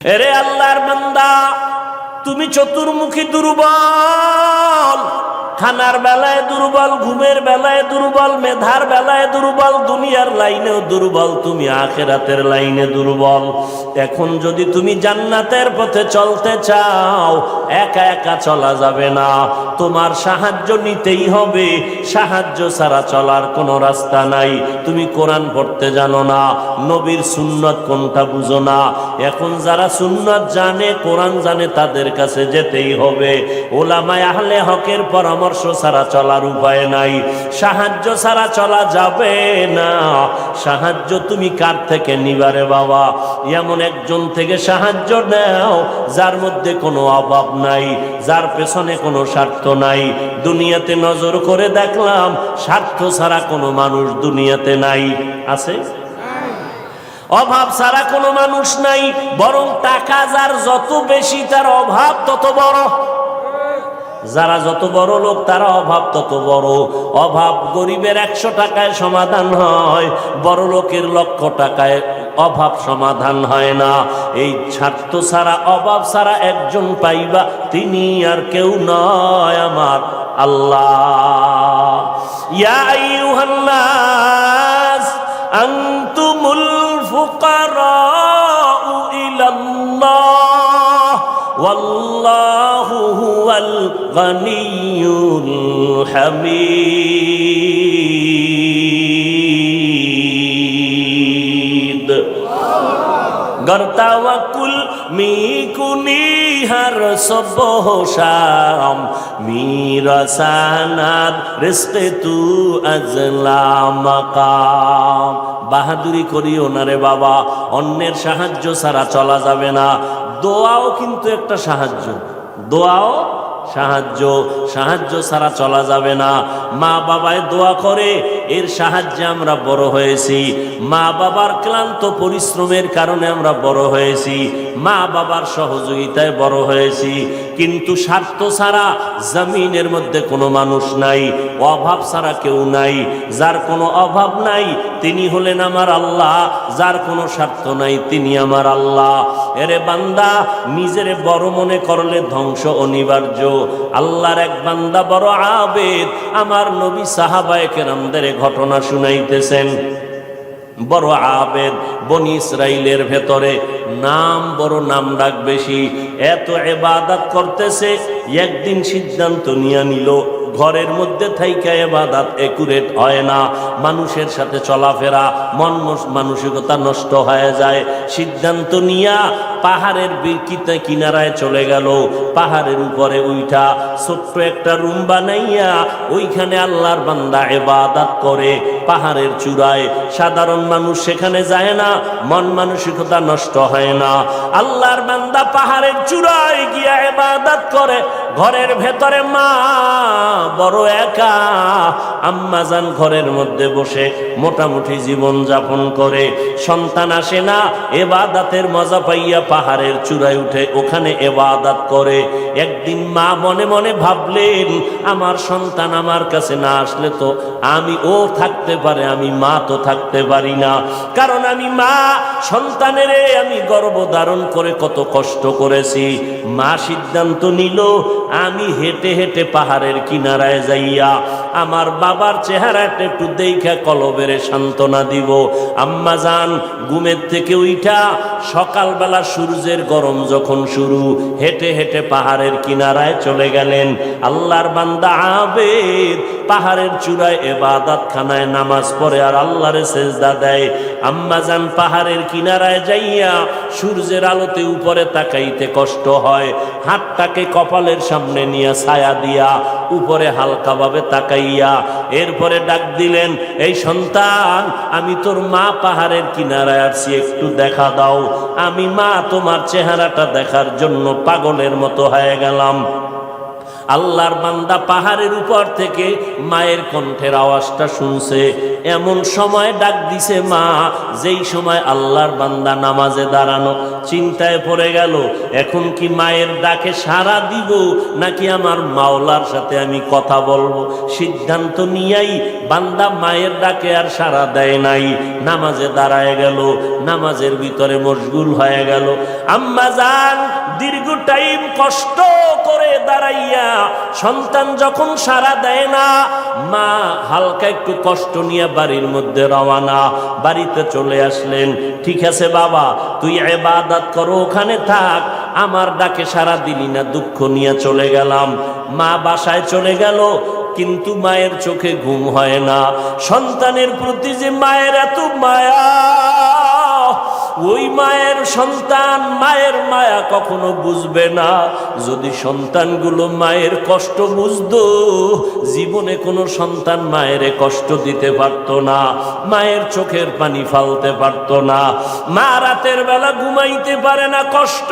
এরে আল্লাহর বান্দা, তুমি চতুর্মুখী দুর্বল, খানার বেলায় দুর্বল, ঘুমের বেলায় দুর্বল, মেধার বেলায় দুর্বল, দুনিয়ার লাইনেও দুর্বল, তুমি আখিরাতের লাইনে দুর্বল। এখন যদি তুমি জান্নাতের পথে চলতে চাও, একা একা চলা যাবে না, তোমার সাহায্য নিতেই হবে। সাহায্য ছাড়া চলার কোনো রাস্তা নাই। তুমি কোরআন পড়তে জানো না, নবীর সুন্নত কোনটা বুঝো না। এখন যারা সুন্নত জানে, কোরআন জানে, তাদের কাছে যেতেই হবে। ওলামায়ে আহলে হকের পরামর্শ ছাড়া চলার উপায় নাই। সাহায্য ছাড়া চলা যাবে না। সাহায্য তুমি কার থেকে নিবারে বাবা? এমন একজন থেকে সাহায্য নাও যার মধ্যে কোনো অভাব নাই, যার পেছনে কোনো স্বার্থ নাই। দুনিয়াতে নজর করে দেখলাম স্বার্থ ছাড়া কোনো মানুষ দুনিয়াতে নাই। আছে? অভাব ছাড়া কোনো মানুষ নাই। বরং টাকা যার যত বেশি, তার অভাব তত বড়। যারা যত বড় লোক, তারা অভাব তত বড়। অভাব গরিবের 100 টাকায় সমাধান হয়, বড় লোকের 1,00,000 টাকায় অভাব সমাধান হয় না। এই স্বার্থ ছাড়া, অভাব ছাড়া একজন পাইবা, তিনি আর কেউ নয়, আমার আল্লাহ। ইয়া আইয়ুহান নাস আনতুমুল ফুকারাউ ইলাল্লাহ ওয়াল্লাহু হুয়াল গনিয়্যুল হামিদ। गर तवक्कुल मी कुनी हर सुबह शाम, मेरा सनद रिज़्क़ तू अज़ला मकाम। বাহাদুরি করিও না রে বাবা, অন্যের সাহায্য ছাড়া চলা যাবে না। দোয়াও কিন্তু একটা সাহায্য, দোয়াও সাহায্য। সাহায্য ছাড়া চলা যাবে না। মা বাবায় দোয়া করে, এর সাহায্যে আমরা বড় হয়েছি। মা বাবার ক্লান্ত পরিশ্রমের কারণে আমরা বড় হয়েছি, মা বাবার সহযোগিতায় বড় হয়েছি। কিন্তু স্বার্থ ছাড়া জমিনের মধ্যে কোনো মানুষ নাই, অভাব ছাড়া কেউ নাই। যার কোনো অভাব নাই তিনি হলেন আমার আল্লাহ, যার কোনো স্বার্থ নাই তিনি আমার আল্লাহ। এরে বান্দা, নিজেরে বড় মনে করলে ধ্বংস অনিবার্য। আল্লাহর এক বান্দা বড় আবেদ, আমার নবী সাহাবায়ে কেরামদের ঘটনা শুনাইতেছেন। বড় আবেদ, বনি ইসরাইলের ভেতরে নাম বড়, নাম ডাক বেশি, এত ইবাদত করতেছে। একদিন সিদ্ধান্ত নিয়ে নিল, ঘরের মধ্যে থাইকা ইবাদত একুরেট হয় না, মানুষের সাথে চলাফেরা, মন মানসিকতা নষ্ট হয়ে যায়। সিদ্ধান্ত নিয়া পাহাড়ের কিনারায় চলে গেল। পাহাড়ের উপরে উঠা ছোট্ট একটা রুম বানাইয়া ওইখানে আল্লাহর বান্দা ইবাদত করে। পাহাড়ের চূড়ায় সাধারণ মানুষ সেখানে যায় না, মন মানসিকতা নষ্ট হয় না। আল্লাহর বান্দা পাহাড়ের চূড়ায় গিয়া ইবাদত করে। ঘরের ভেতরে মা বড় একা, আম্মা জান ঘরের মধ্যে বসে মোটামুটি জীবন যাপন করে। সন্তান আসে না, ইবাদতের মজা পাইয়া পাহাড়ের চূড়ায় উঠে ওখানে ইবাদত করে। একদিন মা মনে মনে ভাবলেন, আমার সন্তান আমার কাছে না আসলে তো আমি, ও থাকতে পারে, আমি মা তো থাকতে পারি না। কারণ আমি মা, সন্তানের আমি গর্ভধারণ করে কত কষ্ট করেছি। মা সিদ্ধান্ত নিল, আমি হেঁটে হেঁটে পাহাড়ের কিনারায় যাইয়া আমার বাবার চেহারাটা একটু দেখা কলবের সান্ত্বনা দিব। আম্মা জান ঘুমের থেকে উঠা সকালবেলা সূর্যের গরম যখন শুরু, হেঁটে হেঁটে পাহাড়ের কিনারায় চলে গেলেন। আল্লাহর বান্দা আবেদ পাহাড়ের চূড়ায় ইবাদত খানায় নামাজ পড়ে আর আল্লাহরে সেজদা দেয়। আম্মা জান পাহাড়ের কিনারায় যাইয়া সূর্যের আলোতে উপরে তাকাইতে কষ্ট হয়, হাতটাকে কপালের সামনে নিয়ে ছায়া দিয়া উপরে হালকাভাবে তাকাইয়া এরপরে ডাক দিলেন, এই সন্তান, আমি তোর মা পাহাড়ের কিনারায় আসছি, একটু দেখা দাও। আমি মা তোমার চেহারাটা দেখার জন্য পাগলের মতো হয়ে গেলাম। আল্লাহর বান্দা পাহাড়ের উপর থেকে মায়ের কণ্ঠের আওয়াজটা শুনছে। এমন সময় ডাক দিছে মা, যেই সময় আল্লাহর বান্দা নামাজে দাঁড়ানো। চিন্তায় পড়ে গেল, এখন কি মায়ের ডাকে সাড়া দিব নাকি আমার মাওলার সাথে আমি কথা বলবো। সিদ্ধান্ত নিয়েই বান্দা মায়ের ডাকে আর সাড়া দেয় নাই, নামাজে দাঁড়ায় গেল, নামাজের ভিতরে মশগুল হয়ে গেল। আম্মা জান দীর্ঘ টাইম কষ্ট করে দাঁড়াইয়া সন্তান যখন সাড়া দেয় না, মা হালকা একটু কষ্ট নিয়ে বাড়ির মধ্যে রওনা। বাড়িতে চলে আসলেন। ঠিক আছে বাবা, তুই ইবাদত করো, ওখানে থাক, আমার ডাকে সাড়া দিলি না, দুঃখ নিয়ে চলে গেলাম। মা বাসায় চলে গেল, কিন্তু মায়ের চোখে ঘুম হয় না। সন্তানের প্রতি যে মায়ের এত মায়া, ওই মায়ের সন্তান মায়ের মায়া কখনো বুঝবে না। যদি সন্তানগুলো মায়ের কষ্ট বুঝতো, জীবনে কোনো সন্তান মায়ের কষ্ট দিতে পারতো না, মায়ের চোখের পানি ফালতে পারতো না। মা রাতের বেলা ঘুমাইতে পারে না, কষ্ট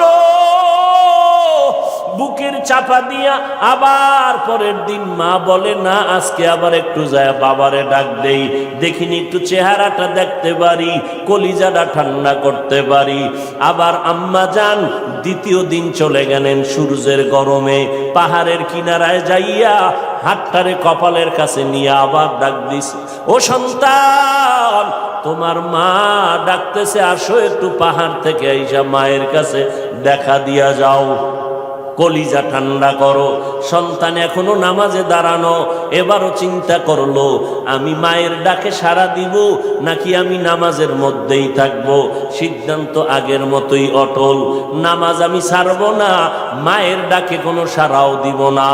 বুকের চাপা দিয়া। আবার পরের দিন মা বলে, না আজকে আবার একটু যায় বাবারে ডাক দেই, দেখিনি একটু চেহারাটা দেখতে পারি, কলিজাটা ঠান্ডা করতে পারি। আবার আম্মা যান দ্বিতীয় দিন চলে গেলেন সূর্যের গরমে, পাহাড়ের কিনারায় যাইয়া হাতটারে কপালের কাছে নিয়ে আবার ডাক দিস, ও সন্তান তোমার মা ডাকতেছে, আসো একটু পাহাড় থেকে আইসা মায়ের কাছে দেখা দিয়া যাও, কলিজা ঠান্ডা করো। সন্তান এখনো নামাজে দাঁড়ানো, এবারও চিন্তা করলো, আমি মায়ের ডাকে সাড়া দিব নাকি আমি নামাজের মধ্যেই থাকবো। সিদ্ধান্ত আগের মতোই অটল, নামাজ আমি ছাড়বো না, মায়ের ডাকে কোনো সাড়াও দিব না।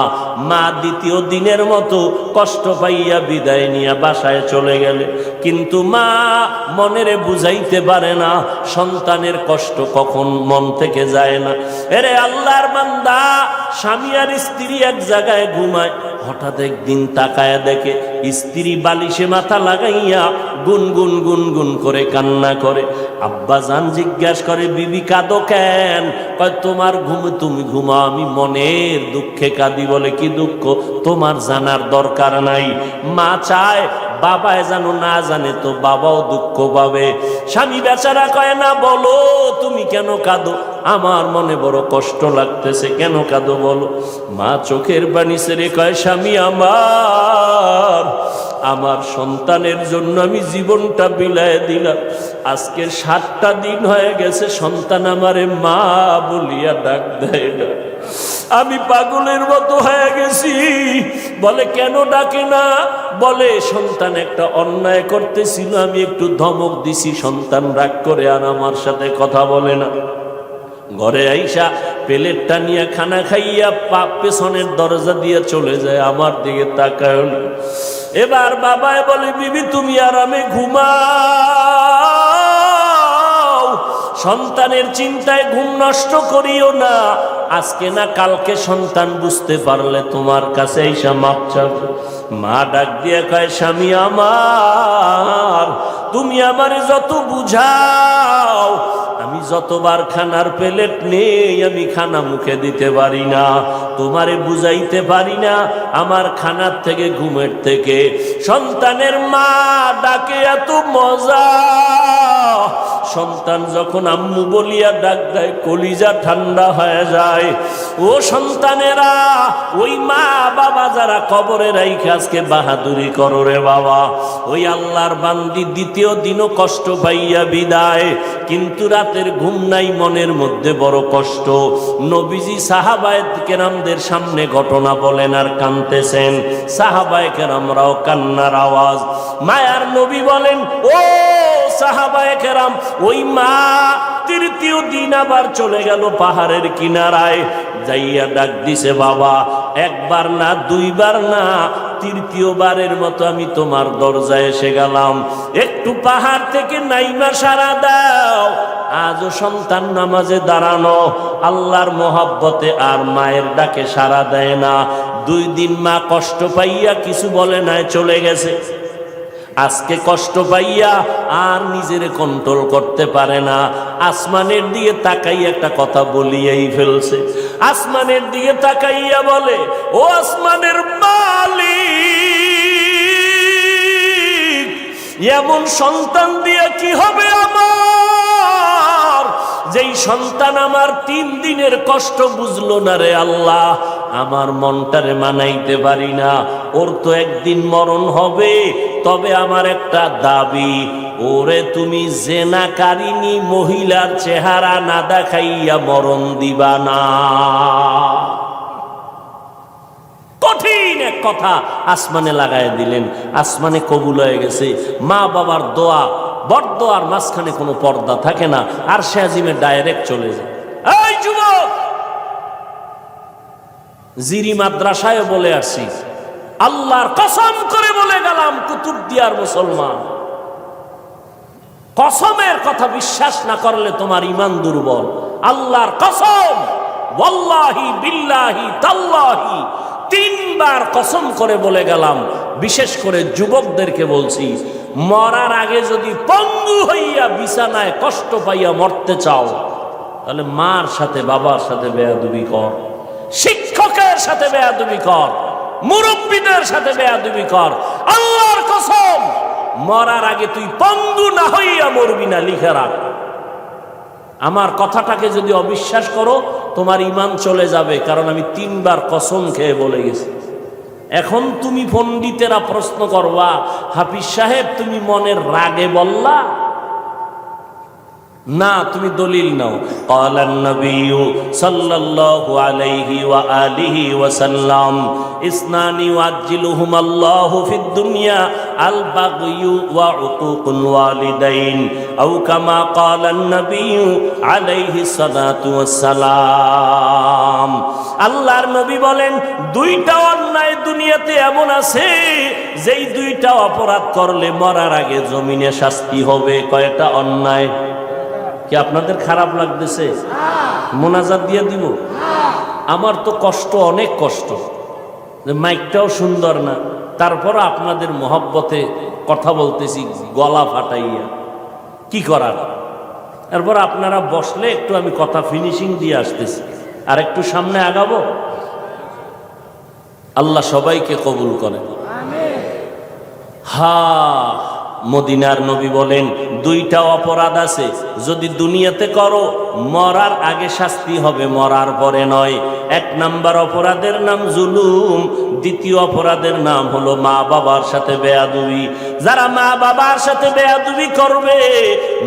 মা দ্বিতীয় দিনের মতো কষ্ট পাইয়া বিদায় নিয়ে বাসায় চলে গেলে, কিন্তু মা মনেরে বুঝাইতে পারে না, সন্তানের কষ্ট কখন মন থেকে যায় না। এরে আল্লাহর বান্দা, স্বামী আর স্ত্রী এক জায়গায় ঘুমায়, হঠাৎ একদিন তাকায় দেখে স্ত্রী বালিশে মাথা লাগাইয়া গুনগুন গুনগুন করে কান্না করে। আব্বা জান জিজ্ঞাসা করে, বিবি কাঁদো কেন? কয় তোমার ঘুম, তুমি ঘুমাও, আমি মনের দুঃখে কাঁদি। বলে কি দুঃখ? তোমার জানার দরকার নাই। মা চায় বাবায় জানো, না জানে তো বাবাও দুঃখ পাবে। স্বামী বেচারা কয়, না বলো তুমি কেন কাঁদো, আমার মনে বড় কষ্ট লাগতেছে, কেন কাঁদো বলো। মা চোখের পানি ছেড়ে কয়, স্বামী আমার সন্তানের জন্য আমি জীবনটা বিলায় দিলাম, আজকের 7টা দিন হয়ে গেছে সন্তান আমারে মা বলিয়া ডাক দেয় না, আমি পাগলের মতো হয়ে গেছি। বলে কেন ডাকে না? বলে সন্তান একটা অন্যায় করতেছিল, আমি একটু ধমক দিছি, সন্তান রাগ করে আর আমার সাথে কথা বলে না। ঘরে আইসা প্লেটটা নিয়ে খানা খাইয়া পেছনের দরজা দিয়ে চলে যায়, আমার দিকে তাকায়। এবার বাবায় বলে, বিবি তুমি আরামে ঘুমাও, সন্তানের চিন্তায় ঘুম নষ্ট করিও না, আজকে না কালকে সন্তান বুঝতে পারলে তোমার কাছে আইসা মাপ চাবে। মা ডাক দিয়ে কয়, স্বামী আমার, তুমি আমারে যত বুঝাও, আমি যতবার খানার প্লেট নেই আমি খানা মুখে দিতে পারি না, তোমারে বুঝাইতে পারি না আমার খানার থেকে ঘুমের থেকে সন্তানের মা ডাকে এত মজা। সন্তান যখন আম্মু বলিয়া ডাক দেয়, কলিজা ঠান্ডা হয়ে যায়। ও সন্তানেরা, ওই মা বাবা যারা কবরে রাইখে আজকে বাহাদুরি করো রে বাবা, ওই আল্লাহর বান্দি দ্বিতীয় দিনও কষ্ট পাইয়া বিদায়, কিন্তু রাতের ঘুম নাই, মনের মধ্যে বড় কষ্ট। নবীজি সাহাবায়ে কেরামদের সামনে ঘটনা বলেন আর কাঁদতেছেন, সাহাবায়ে কেরামরাও কান্নার আওয়াজ। মায়ার নবী বলেন, ও সাহাবায়ে কেরাম, ওই মা তৃতীয় দিন আবার চলে গেল পাহাড়ের কিনারায়, যাইয়া ডাক দিছে, বাবা একবার না দুইবার না, তৃতীয়বারের মতো আমি তোমার দরজায় এসে গেলাম, একটু পাহাড় থেকে নাইমা সারা দাও। আজও সন্তান নামাজে দাঁড়ানো, আল্লাহর মোহাব্বতে আর মায়ের ডাকে সারা দেয় না। 2 দিন মা কষ্ট পাইয়া কিছু বলে নাই, চলে গেছে। আজকে কষ্ট পাইয়া আর নিজেরে কন্ট্রোল করতে পারে না, আসমানের দিকে তাকাই একটা কথা বলিয়াই ফেলছে। আসমানের দিকে তাকাইয়া বলে, ও আসমানের মালিক, এমন সন্তান দিয়ে কি হবে আমার, যেই সন্তান আমার 3 দিনের কষ্ট বুঝলো না রে আল্লাহ, আমার মনটারে মানাইতে পারি না, ওর তো একদিন মরণ হবে। তবে আমার একটা দাবি, ওরে তুমি জেনাকারিনী মহিলার চেহারা না দেখাইয়া মরণ দিবা না। কঠিন এক কথা আসমানে লাগাই দিলেন, আসমানে কবুল হয়ে গেছে। মা বাবার দোয়া, বড়দোয়ার মাঝখানে কোনো পর্দা থাকে না, আর সে আজিমে ডাইরেক্ট চলে যায়। এই যুবক, জিরি মাদ্রাসায় বলে আসি, আল্লাহর কসম করে বলে গেলাম, কুতুবদিয়ার মুসলমান, কসমের কথা বিশ্বাস না করলে তোমার ঈমান দুর্বল। আল্লাহর কসম, ওয়াল্লাহি বিল্লাহি তাল্লাহি, 3 বার কসম করে বলে গেলাম। বিশেষ করে যুবকদেরকে বলছি, মরার আগে যদি পঙ্গু হইয়া বিছানায় কষ্ট পাইয়া মরতে চাও, তাহলে মার সাথে বাবার সাথে বেয়াদবি কর, শিক্ষকের সাথে বেয়াদবি কর, মুরব্বীদের সাথে বেয়াদবি কর। আল্লাহর কসম, মরার আগে তুই পঙ্গু না হইয়া মরবি না, লিখে রাখ। আমার কথাটাকে যদি অবিশ্বাস করো, তোমার ঈমান চলে যাবে, কারণ আমি 3 বার কসম খেয়ে বলে গেছি। এখন তুমি পণ্ডিতেরা প্রশ্ন করবা, হাফিজ সাহেব তুমি মনের রাগে বললা না, তুমি দলিল নাও। ক্বালান নবিয়্যু সাল্লাল্লাহু আলাইহি ওয়া আলিহি ওয়া সাল্লাম, ইসনানি ওয়াজ্জিলুহুমাল্লাহু ফিদ দুনিয়া আল বাগয়ু ওয়া উকুকুল ওয়ালিদাইন, আও কামা ক্বালান নবিয়্যু আলাইহি সালাতু ওয়াস সালাম। আল্লাহর নবী বলেন, 2টা অন্যায় দুনিয়াতে এমন আছে, যেই 2টা অপরাধ করলে মরার আগে জমিনে শাস্তি হবে। কয়টা অন্যায়? কি আপনাদের খারাপ লাগতেছে? মোনাজাত দিয়ে দিব? আমার তো কষ্ট, অনেক কষ্ট, মাইকটাও সুন্দর না, তারপর আপনাদের মহব্বতে কথা বলতেছি গলা ফাটাইয়া, কি করার। এরপর আপনারা বসলে একটু আমি কথা ফিনিশিং দিয়ে আসতেছি, আর একটু সামনে আগাবো। আল্লাহ সবাইকে কবুল করেন। মদিনার নবী বলেন, 2টা অপরাধ আছে, যদি দুনিয়াতে করো মরার আগে শাস্তি হবে, মরার পরে নয়। 1 নাম্বার অপরাধের নাম জুলুম, 2য় অপরাধের নাম হলো মা বাবার সাথে বেয়াদবি। যারা মা বাবার সাথে বেয়াদবি করবে,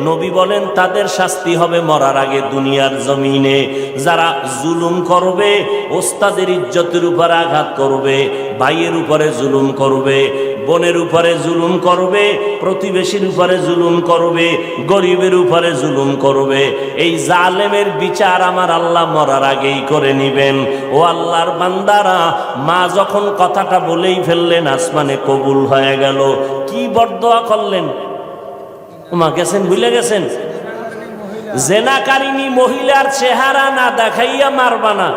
নবী বলেন তাদের শাস্তি হবে মরার আগে দুনিয়ার জমিনে। যারা জুলুম করবে, ওস্তাদের ইজ্জতের উপর আঘাত করবে, ভাইয়ের উপরে জুলুম করবে, বোনের উপরে জুলুম করবে, প্রতিবেশীর উপরে জুলুম করবে, গরিবের উপরে জুলুম করবে, এই জালেমের বিচার আমার আল্লাহ মরার আগেই করে নিবেন। ও আল্লাহর বান্দারা, মা যখন কথাটা বলেই ফেললেন, আসমানে কবুল হয়ে গেল। কি বরদোয়া করলেন? মা গেছেন, ভুলে গেছেন? জেনাকারিনী মহিলার চেহারা না দেখাইয়া মারবা না।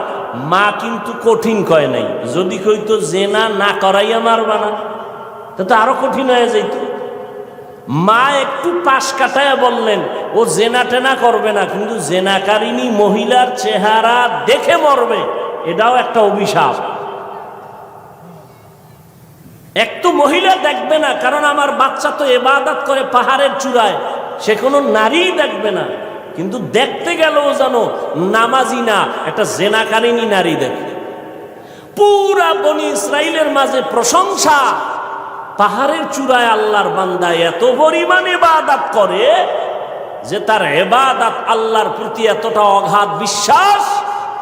মা কিন্তু কঠিন কয় নাই, যদি কইতো জেনা না করাইয়া মারবা না, তো আরো কঠিন হয়ে যাইত। মা একটু পাশ কাটায় বললেন, ও জেনা টেনা করবে না, কিন্তু জেনাকারিনী মহিলার চেহারা দেখে মরবে, এটাও একটা অভিশাপ। এক তো মহিলা দেখবে না, কারণ আমার বাচ্চা তো ইবাদত করে পাহাড়ের চূড়ায়, সে কোনো নারী দেখবে না, কিন্তু দেখতে গেলেও জানো নামাজি না, একটা জেনাকারিনী নারী দেখে। পুরা বনি ইসরাইলের মাঝে প্রশংসা, পাহাড়ের চূড়ায় আল্লাহর বান্দা এত পরিমাণে ইবাদত করে যে তার ইবাদত আল্লাহর প্রতি এতটা অগাধ বিশ্বাস,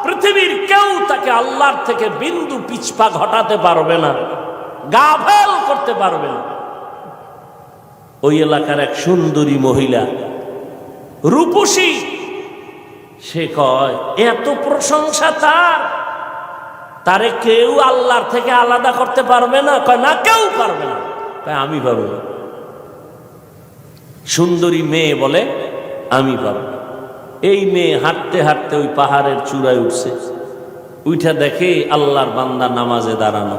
পৃথিবীর কেউ তাকে আল্লাহর থেকে বিন্দু পিছপা ঘটাতে পারবে না, গাফেল করতে পারবে না। ওই এলাকার এক সুন্দরী মহিলা, রূপসী, সে কয় এত প্রশংসা তারে কেউ আল্লাহর থেকে আলাদা করতে পারবে না। কয় না, কেউ পারবে না। কয় আমি পারবো না। সুন্দরী মেয়ে বলে আমি পারবো। এই মেয়ে হাঁটতে হাঁটতে ওই পাহাড়ের চূড়ায় উঠছে, উঠা দেখে আল্লাহর বান্দা নামাজে দাঁড়ানো।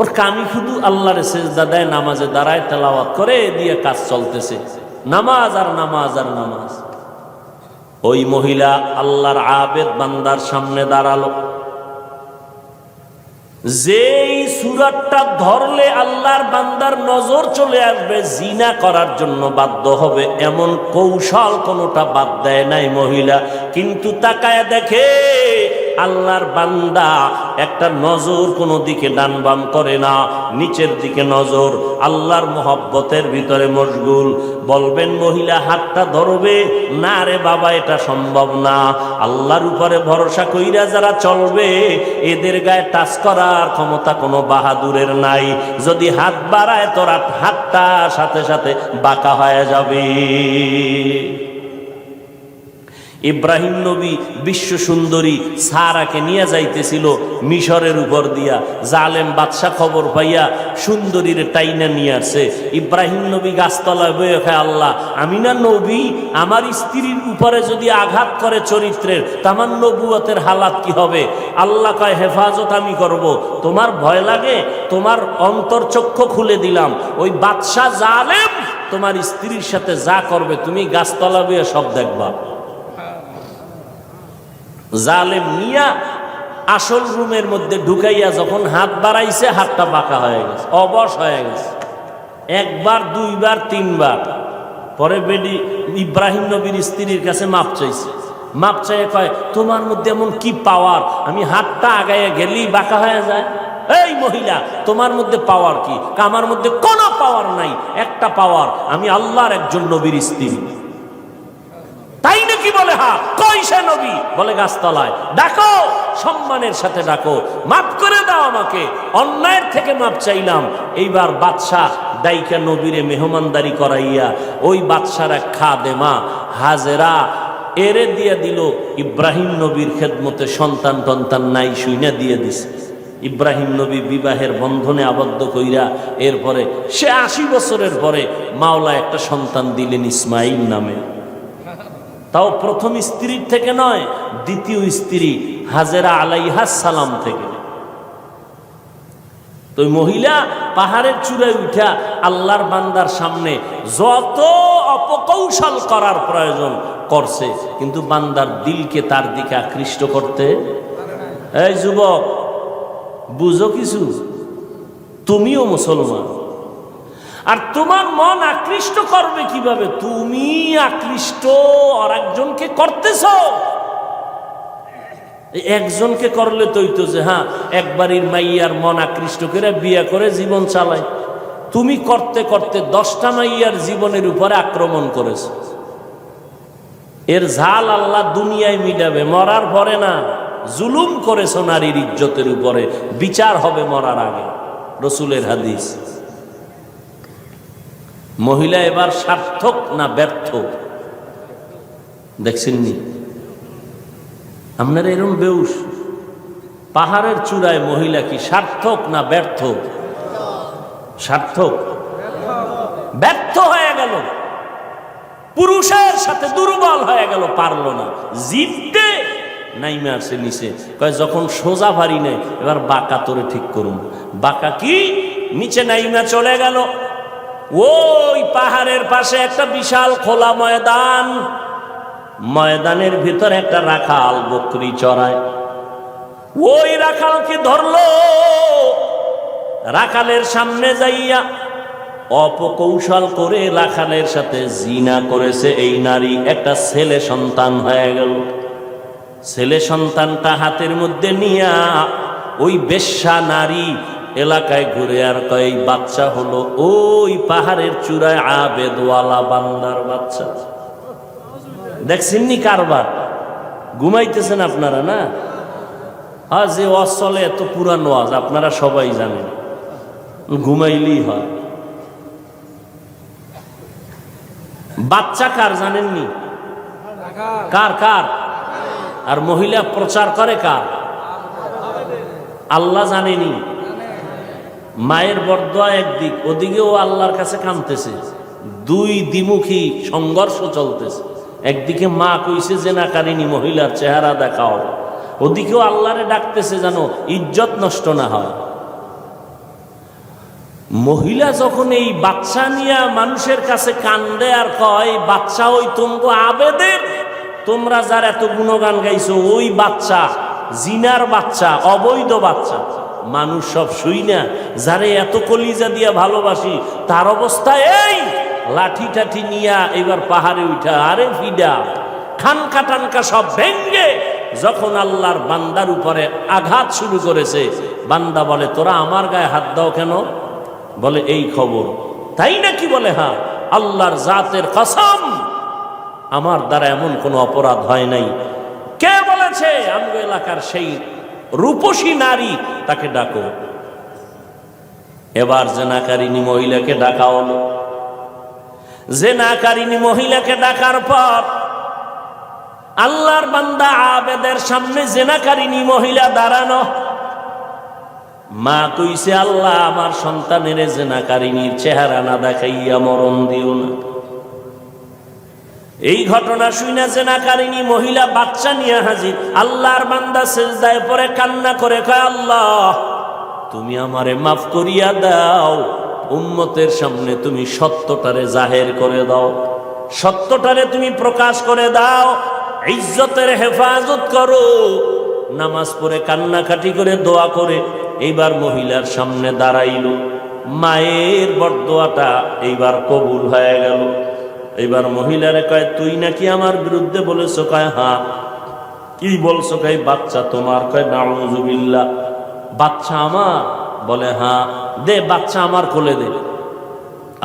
ওর কামি শুধু আল্লাহর সেজদা দেয়, নামাজে দাঁড়ায়, তেলাওয়াত করে, দিয়ে কাজ চলতেছে, নামাজ আর নামাজ আর নামাজ। ওই মহিলা আল্লাহর আবেদ বান্দার সামনে দাঁড়ালো, যেই সুরাতটা ধরলে আল্লাহর বান্দার নজর চলে আসবে, জিনা করার জন্য বাধ্য হবে, এমন কৌশল কোনোটা বাদ দেয় নাই মহিলা। কিন্তু তাকায় দেখে আল্লাহর বান্দা একটা নজর কোনো দিকে ডান বাম করে না, নিচের দিকে নজর, আল্লাহর মোহব্বতের ভিতরে মশগুল। বলবেন মহিলা হাতটা ধরবে? না রে বাবা, এটা সম্ভব না। আল্লাহর উপরে ভরসা কইরা যারা চলবে, এদের গায়ে টাচ করার ক্ষমতা কোনো বাহাদুরের নাই। যদি হাত বাড়ায় তোরা হাতটা সাথে সাথে বাঁকা হয়ে যাবে। ইব্রাহিম নবী বিশ্ব সুন্দরী সারাকে নিয়ে যাইতেছিল মিশরের উপর দিয়া, জালেম বাদশা খবর পাইয়া সুন্দরীর টাইনা নিয়ে আসছে। ইব্রাহিম নবী গাছতলায় বয়ে খায়, আল্লাহ, আমি না নবী, আমার স্ত্রীর উপরে যদি আঘাত করে চরিত্রের, তামান নবুয়তের হালাত কি হবে? আল্লাহ কয়, হেফাজত আমি করব, তোমার ভয় লাগে? তোমার অন্তর্চক্ষু খুলে দিলাম, ওই বাদশা জালেম তোমার স্ত্রীর সাথে যা করবে তুমি গাছতলা বয়ে সব দেখবা। জালেম নিয়া আসল রুমের মধ্যে ঢুকাইয়া যখন হাত বাড়াইছে, হাতটা বাঁকা হয়ে গেছে, অবশ হয়ে গেছে, একবার, দুইবার, তিনবার। পরে বেডি ইব্রাহিম নবীর স্ত্রীর কাছে মাপ চাইছে। মাপ চাইয়ে কয়, তোমার মধ্যে এমন কি পাওয়ার, আমি হাতটা আগাইয়া গেলেই বাঁকা হয়ে যায়? এই মহিলা, তোমার মধ্যে পাওয়ার কি? আমার মধ্যে কোনো পাওয়ার নাই, একটা পাওয়ার, আমি আল্লাহর একজন নবীর স্ত্রী। তাই নাকি? বলে হ্যাঁ। কই সে নবী? বলে গাছতলায়। ডাকো, সম্মানের সাথে ডাকো, মাফ করে দাও আমাকে, অন্যায়ের থেকে মাপ চাইলাম। এইবার বাদশাহ দাইকা নবীরে মেহমানদারি করাইয়া ওই বাদশার এক খাদেমা হাজেরা এরে দিয়ে দিল ইব্রাহিম নবীর খেদমতে। সন্তান টন্তান নাই, শুইনা দিয়ে দিছে। ইব্রাহিম নবী বিবাহের বন্ধনে আবদ্ধ কইরা এরপরে সে 80 বছরের পরে মাওলা একটা সন্তান দিলেন ইসমাইল নামে। তাও প্রথম স্ত্রীর থেকে নয়, দ্বিতীয় স্ত্রী হাজেরা আলাইহাস সালাম থেকে। তো মহিলা পাহাড়ের চূড়ায় উঠা আল্লাহর বান্দার সামনে যত অপকৌশল করার প্রয়োজন করছে, কিন্তু বান্দার দিলকে তার দিকে আকৃষ্ট করতে। এই যুবক, বুঝো কিছু, তুমিও মুসলমান, আর তোমার মন আকৃষ্ট করবে কিভাবে? তুমি আকৃষ্ট আর একজনকে করতেছ। একজনকে করলে তো যে হ্যাঁ একবারই মাইয়ার মন আকৃষ্ট করে বিয়ে করে জীবন চালায়। তুমি করতে করতে 10টা মাইয়ার জীবনের উপরে আক্রমণ করেছ। এর ঝাল আল্লাহ দুনিয়ায় মিটাবে, মরার পরে না। জুলুম করেছ নারীর ইজ্জতের উপরে, বিচার হবে মরার আগে, রসুলের হাদিস। মহিলা এবার সার্থক না ব্যর্থ দেখছেননি আপনারা? এরকম বেউস পাহাড়ের চূড়ায় মহিলা কি সার্থক না ব্যর্থ? সার্থক। ব্যর্থ হয়ে গেল, পুরুষের সাথে দুর্বল হয়ে গেল, পারলো না, জিততে নাইমে আসে নিচে। কয় যখন সোজা ভারী নেই, এবার বাঁকা তোরে ঠিক করুন। বাঁকা কি? নিচে নাইমা চলে গেল। ওই পাহাড়ের পাশে একটা বিশাল খোলা ময়দান, ময়দানের ভিতরে একটা রাখাল বকরি চড়ায়। ওই রাখালকে ধরলো, রাখালের সামনে যাইয়া অপকৌশল করে রাখালের সাথে জিনা করেছে এই নারী। একটা ছেলে সন্তান হয়ে গেল। ছেলে সন্তানটা হাতের মধ্যে নিয়া ওই বেশ্যা নারী এলাকায় ঘুরে আর কয় বাচ্চা হলো ওই পাহাড়ের চূড়ায় আবেদওয়ালা বান্দার বাচ্চা। দেখছেননি কারবার? ঘুমাইতেছেন আপনারা না? হ্যাঁ, যে ওয়াজ চলে এত পুরান ওয়াজ আপনারা সবাই জানেন, ঘুমাইলেই হয়। বাচ্চা কার জানেননি? কার কার? আর মহিলা প্রচার করে কার? আল্লাহ জানেনি। মায়ের বরদোয়া একদিক, ওদিকেও আল্লাহর কাছে কাঁদতেছে। দুই দ্বিমুখী সংঘর্ষ চলতেছে। একদিকে মা কইছে যে না কারিনী মহিলার চেহারা দেখাও, ওদিকেও আল্লাহরে ডাকতেছে যেন ইজ্জত নষ্ট না হয়। মহিলা যখন এই বাচ্চা নিয়ে মানুষের কাছে কান্দে আর কয় বাচ্চা ওই তোমরা আবেদের, তোমরা যার এত গুণগান গাইছো ওই বাচ্চা, জিনার বাচ্চা, অবৈধ বাচ্চা। মানুষ সব শুই না, যারে এত কলিজা দিয়া ভালোবাসি তার অবস্থা এই, লাঠি টাঠি নিয়া এবার পাহাড়ে উঠা, আরে ফিডা খানকা টানকা সব ভেঙ্গে যখন আল্লাহর বান্দার উপরে আঘাত শুরু করেছে, বান্দা বলে তোরা আমার গায়ে হাত দাও কেন? বলে এই খবর। তাই নাকি? বলে হ্যাঁ, আল্লাহর জাতের কসম আমার দ্বারা এমন কোনো অপরাধ হয় নাই। কে বলেছে? আমগো এলাকার সেই রূপসী নারী, তাকে ডাকো। এবার জেনাকারিনী মহিলাকে ডাকা হলো। জেনাকারিনী মহিলাকে ডাকার পর আল্লাহর বান্দা আবেদের সামনে জেনাকারিনী মহিলা দাঁড়ানো। মা কইছে আল্লাহ আমার সন্তানের জেনাকারিনীর চেহারা না দেখাইয়া মরণ দিও না। এই ঘটনা শুনে জেনাকারিনী মহিলা বাচ্চা নিয়ে হাজির। আল্লাহর বান্দা সিজদায় পড়ে কান্না করে কয় আল্লাহ তুমি আমারে মাফ করিয়া দাও, উম্মতের সামনে তুমি সত্যটারে জাহের করে দাও, সত্যটারে তুমি প্রকাশ করে দাও, ইজ্জতের হেফাজত করো। নামাজ পড়ে কান্নাকাটি করে দোয়া করে এইবার মহিলার সামনে দাঁড়াইল। মায়ের বরদোয়াটা এইবার কবুল হয়ে গেল। এইবার মহিলারে কয় তুই নাকি আমার বিরুদ্ধে বলেছো? কয় হ্যাঁ। কি বলছো? কয় বাচ্চা তোমার। কয় নাউযুবিল্লাহ, বাচ্চা আমার? বলে হ্যাঁ। দে বাচ্চা আমার কোলে দে।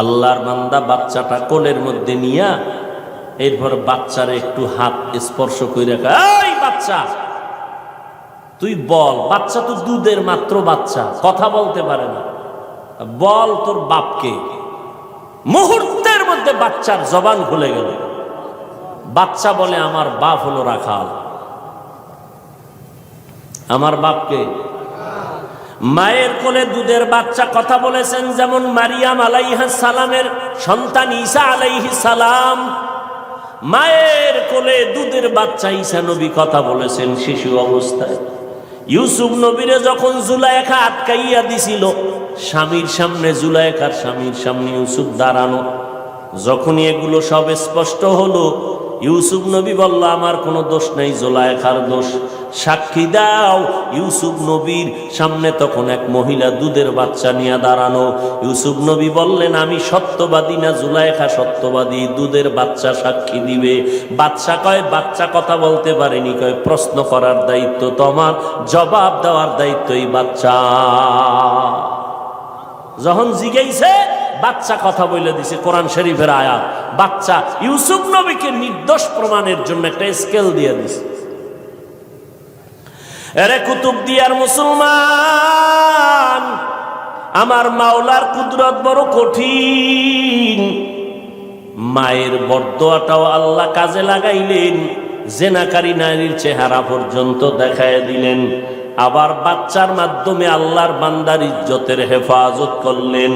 আল্লাহর বান্দা বাচ্চাটা কোলের মধ্যে নিয়া এরপর বাচ্চারে একটু হাত স্পর্শ করে কয় এই বাচ্চা তুই বল। বাচ্চা তো দুধের মাত্র বাচ্চা, কথা বলতে পারে না, বল তোর বাপকে। মুহূর্তের মধ্যে বাচ্চার জবান খুলে গেল। বাচ্চা বলে আমার বাপ হলো রাখাল। আমার বাপকে? মায়ের কোলে দুধের বাচ্চা কথা বলেছেন, যেমন মারিয়াম আলাইহিস সালামের সন্তান ঈসা আলাইহিস সালাম। মায়ের কোলে দুধের বাচ্চা ঈসা নবী কথা বলেছেন শিশু অবস্থায়। ইউসুফ নবীরে যখন জুলাইখা আটকাইয়া দিছিল, স্বামীর সামনে জুলাইখার স্বামীর সামনে ইউসুফ দাঁড়ানো। যখনই এগুলো সব স্পষ্ট হলো, ইউসুফ নবী বলল আমার কোনো দোষ নেই, জুলাইখার দোষ, সাক্ষী দাও। ইউসুফ নবীর সামনে তখন এক মহিলা দুধের বাচ্চা নিয়ে দাঁড়ানো। ইউসুফ নবী বললেন আমি সত্যবাদী না জুলাইখা সত্যবাদী? দুধের বাচ্চা সাক্ষী দিবে। বাচ্চা কয় বাচ্চা কথা বলতে পারেনি। কয় প্রশ্ন করার দায়িত্ব তোমার, জবাব দেওয়ার দায়িত্ব এই বাচ্চা। যখন জিজ্ঞাসা বাচ্চা কথা বলে দিছে, কোরআন শরীফের আয়াত। বাচ্চা ইউসুফ নবীকে নির্দোষ প্রমাণের জন্য একটা স্কেল দিয়ে দিছে। এরে কুতুবদিয়ার মুসলমান, আমার মাওলার কুদরত বড় কঠিন। মায়ের বরদোয়াটাও আল্লাহ কাজে লাগাইলেন, জেনাকারী নারীর চেহারা পর্যন্ত দেখায় দিলেন। আবার বাচ্চার মাধ্যমে আল্লাহর বান্দার ইজ্জতের হেফাজত করলেন।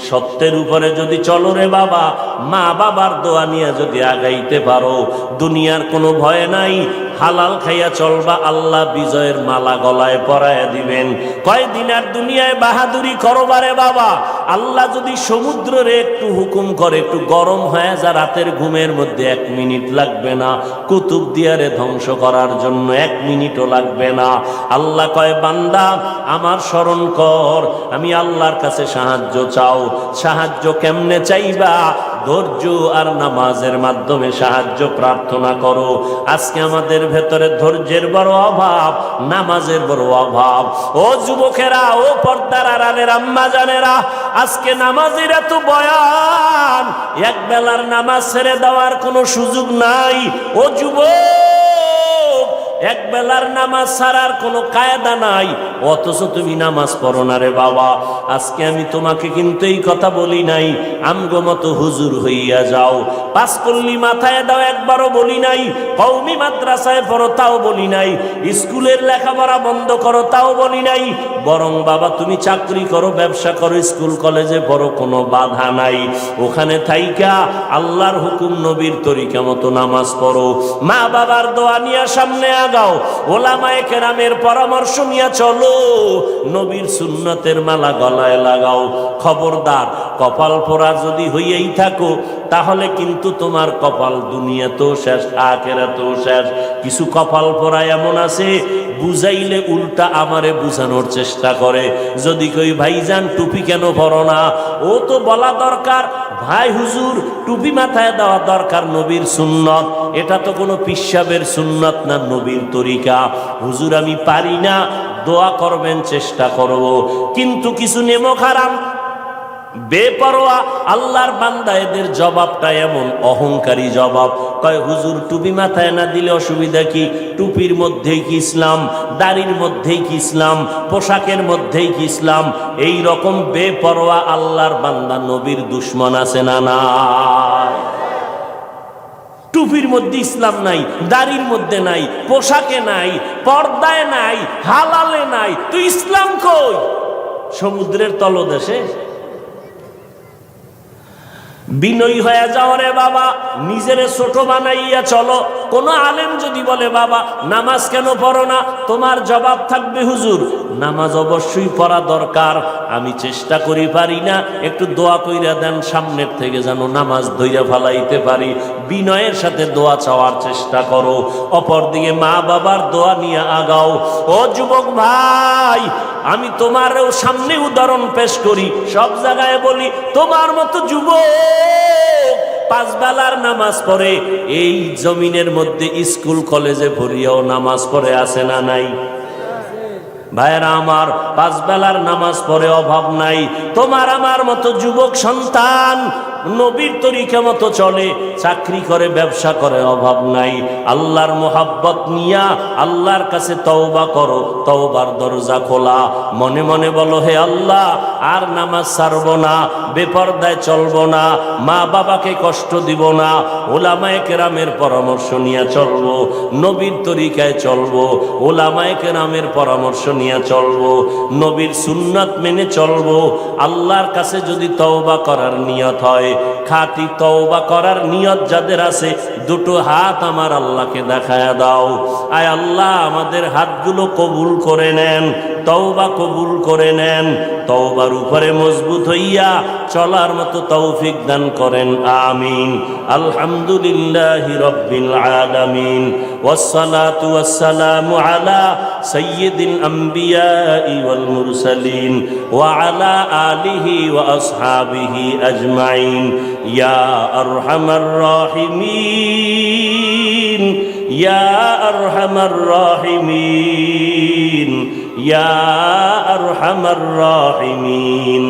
সত্যের উপরে যদি চলো রে বাবা, মা বাবার দোয়া নিয়ে যদি আগাইতে পারো, দুনিয়ার কোনো ভয় নাই, হালাল খাইয়া চলবা, আল্লাহ বিজয়ের মালা গলায় পরাইয়া দিবেন। কয়দিন আর দুনিয়ায় বাহাদুরি করবারে বাবা, আল্লাহ যদি সমুদ্রে একটু হুকুম করে একটু গরম হয়ে যা, রাতের ঘুমের মধ্যে 1 মিনিট লাগবে না কুতুবদিয়ারে ধ্বংস করার জন্য, 1 মিনিটও লাগবে না। আল্লাহ কয় বান্দা আমার স্মরণ কর, আমি আল্লাহর কাছে সাহায্য চাও। সাহায্য কেমনে চাইবা? ধৈর্য আর নামাজের মাধ্যমে সাহায্য প্রার্থনা করো। আজকে আমাদের ভেতরে ধৈর্যের বড় অভাব, নামাজের বড় অভাব। ও যুবকেরা, ও পর্দার আড়ালের আম্মা জানেরা, আজকে নামাজের এত বয়ান, এক বেলার নামাজ ছেড়ে দেওয়ার কোনো সুযোগ নাই। ও যুবক, এক বেলার নামাজ ছাড়ার কোনো কায়দা নাই, অথচ তুমি নামাজ পড়ো না রে বাবা। আজকে আমি তোমাকে কিন্তু এই কথা বলি নাই আমগো মতো হুজুর হইয়া যাও, পাঁচকল্লি মাথায় দাও একবারও বলি নাই, কওমি মাদ্রাসায় পড়ো তাও বলি নাই, স্কুলের লেখাপড়া বন্ধ করো তাও বলি নাই। বরং বাবা তুমি চাকরি করো, ব্যবসা করো, স্কুল কলেজে পড়ো, কোনো বাধা নাই। ওখানে থাইকা আল্লাহর হুকুম নবীর তরিকা মতো নামাজ পড়ো, মা বাবার দোয়া নিয়ে সামনে লাগাও, ওলামায়ে কেরামের পরামর্শ নিয়ে চলো, নবীর সুন্নতের মালা গলায় লাগাও। খবরদার, কপাল পোড়া যদি হইয়াই থাকো তাহলে কিন্তু তোমার কপাল দুনিয়াতেও শেষ, আখিরাতেও শেষ। কিছু কপাল পোড়া এমন আছে, বুঝাইলে উল্টা আমারে বুঝানোর চেষ্টা করে। যদি কই ভাইজান টুপি কেন পরো না, ও তো বলা দরকার ভাই হুজুর টুপি মাথায় দেওয়া দরকার, নবীর সুন্নত। এটা তো কোনো পিসাবের সুন্নত না, নবীর তরিকা। হুজুর আমি পারি না, দোয়া করবেন, চেষ্টা করব। কিন্তু কিছু নেমক হারাম বেপরোয়া আল্লাহর বান্দা, এদের জবাবটা এমন অহংকারী জবাব। কয় হুজুর টুপি মাথায় না দিলে অসুবিধা কি? টুপির মধ্যেই কি ইসলাম? দাড়ির মধ্যেই কি ইসলাম? পোশাকের মধ্যেই কি ইসলাম? এই রকম বেপরোয়া আল্লাহর বান্দা নবীর দুশ্মন আছে না নাই? টুপির মধ্যে ইসলাম নাই, দাড়ির মধ্যে নাই, পোশাকে নাই, পর্দায় নাই, হালালে নাই, তো ইসলাম কই? সমুদ্রের তলদেশে। বিনয়ী হয়ে যাও রে বাবা, নিজেরে ছোট বানাইয়া চলো। কোন আলেম যদি বলে বাবা নামাজ কেন পড়ো না, তোমার জবাব থাকবে হুজুর নামাজ অবশ্যই পড়া দরকার, আমি চেষ্টা করি পারি না, একটু দোয়া কইরা দেন সামনের থেকে যেন নামাজ ধইরা ফালাইতে পারি। বিনয়ের সাথে দোয়া চাওয়ার চেষ্টা করো, অপরদিকে মা বাবার দোয়া নিয়ে আগাও। ও যুবক ভাই, আমি তোমারও সামনে উদাহরণ পেশ করি, সব জায়গায় বলি, তোমার মতো যুবক পাঁচ বেলার নামাজ পড়ে, এই জমিনের মধ্যে স্কুল কলেজে ভরিয়াও নামাজ পড়ে আছে না নাই? ভাইরা আমার, পাঁচ বেলার নামাজ পড়ে অভাব নাই। তোমার আমার মতো যুবক সন্তান নবীর তরিকা মতো চলে, চাকরি করে, ব্যবসা করে, অভাব নাই। আল্লাহর মোহাব্বত নিয়া আল্লাহর কাছে তওবা করো, তওবার দরজা খোলা। মনে মনে বলো হে আল্লাহ, আর নামাজ ছাড়বো না, বেপরদায় চলবো না, মা বাবাকে কষ্ট দিব না, ওলামায়ে কেরামের পরামর্শ নিয়ে চলবো, নবীর তরিকায় চলবো, ওলামায়ে কেরামের পরামর্শ নিয়ে চলবো, নবীর সুন্নাত মেনে চলবো। আল্লাহর কাছে যদি তওবা করার নিয়ত হয়, খাঁটি তওবা করার নিয়ত যাদের আছে, দুটো হাত আমার আল্লাহকে দেখায়া দাও। আয় আল্লাহ, আমাদের হাতগুলো কবুল করে নেন, তওবা কবুল করে নেন, তওবার উপরে মজবুত হইয়া চলার মতো তৌফিক দান করেন, আমিন। আলহামদুলিল্লাহি রাব্বিল আলামিন, ওয়াসসালাতু ওয়াসসালামু আলা সাইয়্যিদিল আমবিয়াই ওয়াল মুরসালিন ওয়া আলা আলিহি ওয়া আসহাবিহি আজমাইন। ইয়া আরহামার রাহিমিন, ইয়া আরহামার রাহিমিন, ইয়া আরহামার রাহিমিন।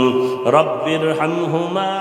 রব্বিরহামহুমা